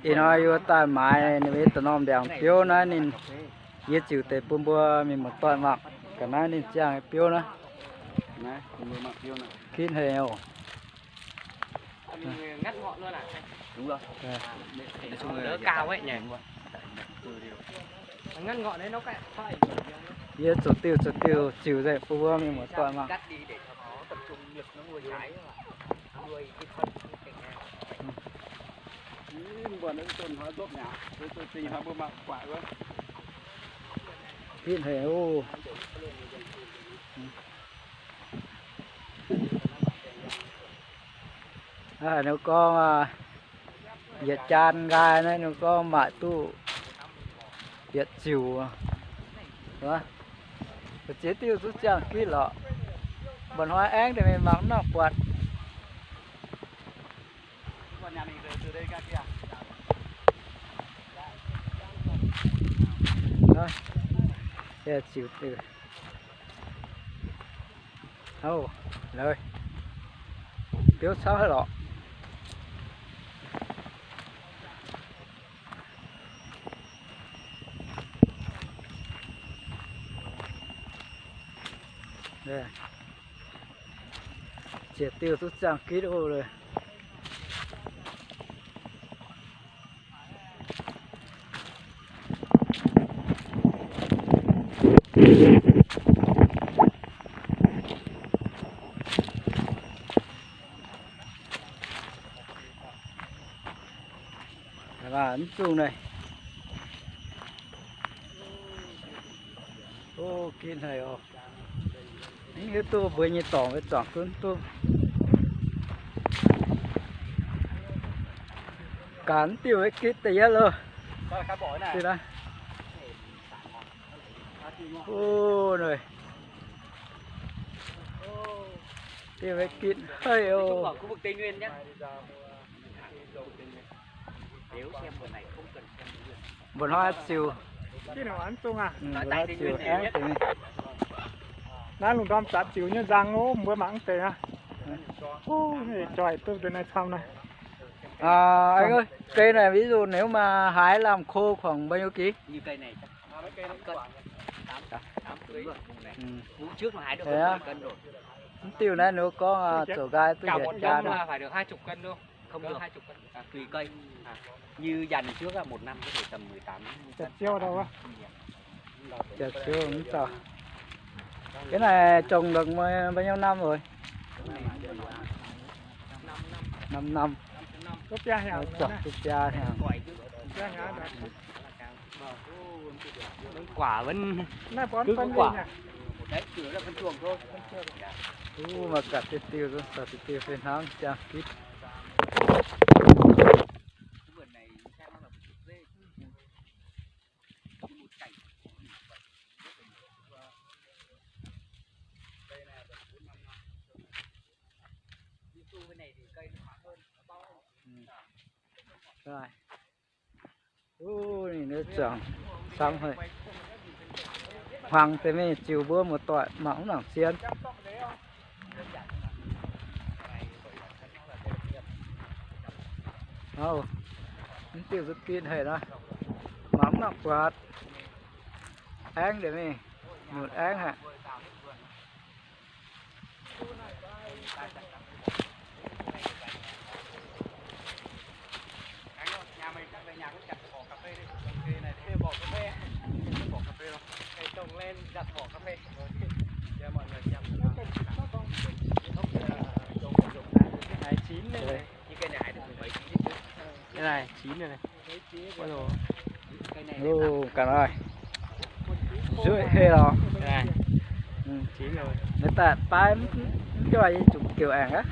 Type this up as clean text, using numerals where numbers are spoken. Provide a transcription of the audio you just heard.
thì nó yêu ta mãi này với tụi nó đèn phiếu nó nên biết chịu tới bùm bùa mình một toàn mặc cả nó nên trang phiếu nó này bùm bùa mặc phiếu này kín heo ngắt ngọn luôn à? đúng rồi. Để chung đỡ cao ấy nhỉ. Ngắt ngọn đấy nó phải biết số tiêu chịu dậy bùm bùa mình một toàn mặc cắt đi để cho nó tập trung lực nó nuôi trái mà nuôi cái phân cái cành còn những tuần hóa tốt nhỉ, tôi tìm hóa bơm mặc quả quá. kín heo nếu có Việt chan gai này nếu có mạ tu Việt chịu đó chế tiêu rút chẳng kỹ lọ bẩn hoa én thì mình mắng nó quạt Nhà mình từ đây ra kia. thôi sẽ chịu từ rồi tiêu sáu hết lọ đây triệt tiêu rút chẳng kỹ đồ rồi và ấn chuông này ô kín này ô những tôi với như tỏng với tỏng cuốn tôi cán tiêu ấy kít tía luôn thì đó ô này tiêu ấy kít hơi ô ở khu vực Tây Nguyên nhé. Nếu xem vườn này không cần xem vườn. vườn hoa chiều cái nào ăn tung à? vườn hoa chiều én thìนั่นลุงดอมจัดจิ๋วเนี่ยจังโอ้เมื่อมังเตะโอ้ยจ่อยตัวเป็นไงทำนะ anh ơi cây này ví dụ nếu mà hái làm khô khoảng bao nhiêu ký Như cây này chắc mấy cây nó cân 8 kg rồi. ừ. Vụ trước mà hái được Thế 10 cân rồi. tiêu này nếu có chỗ gai tôi Cả để một cha năm đó là phải được 20 cân đâu. Không được 20 cân. Tùy cây. Như dàn trước là một năm có thể tầm 18 จัด cân. เจียวเราวะ chật chưa không sao cái này trồng được bao nhiêu năm rồi 5 năm ก็เปียหาง chọc นะ tôi cha thì Quả chứ. เปียหางนะ Quả vẫn น่าป้อน cứ ปั้ có น quả. เนี่ย Đấy, chủ yếu là phân chuồng thôi. mà cả cái tiêu rồi sợ cái tiêu phải hám cha kít Cái vườn này xem nó là một chút dê. Một cảnh. Đi tu bên này thì cây nó mỏng hơn, nó to hơn. rồi ui nữa chẳng xong rồi hoàng thế mới chiều bữa một tọa mỏng nặng xiên tiêu rất kín hệ đó mắm nặng quạt án để mình một án hả Nhà mình về nhà cũng chặt bỏ cà phê đi. Cây này thì bỏ cà phê. Bỏ cà phê không? Cây trồng lên chặt bỏ cà phê. Để mọi người xem. Này chín này. Như cây này hái được 17 kg chứ. Cái này chín này này. Ôi rồi. Cây này cả rồi rưỡi hê đó này. ừ. Chín rồi. người ta tay cho ai chụp kiểu ảnh á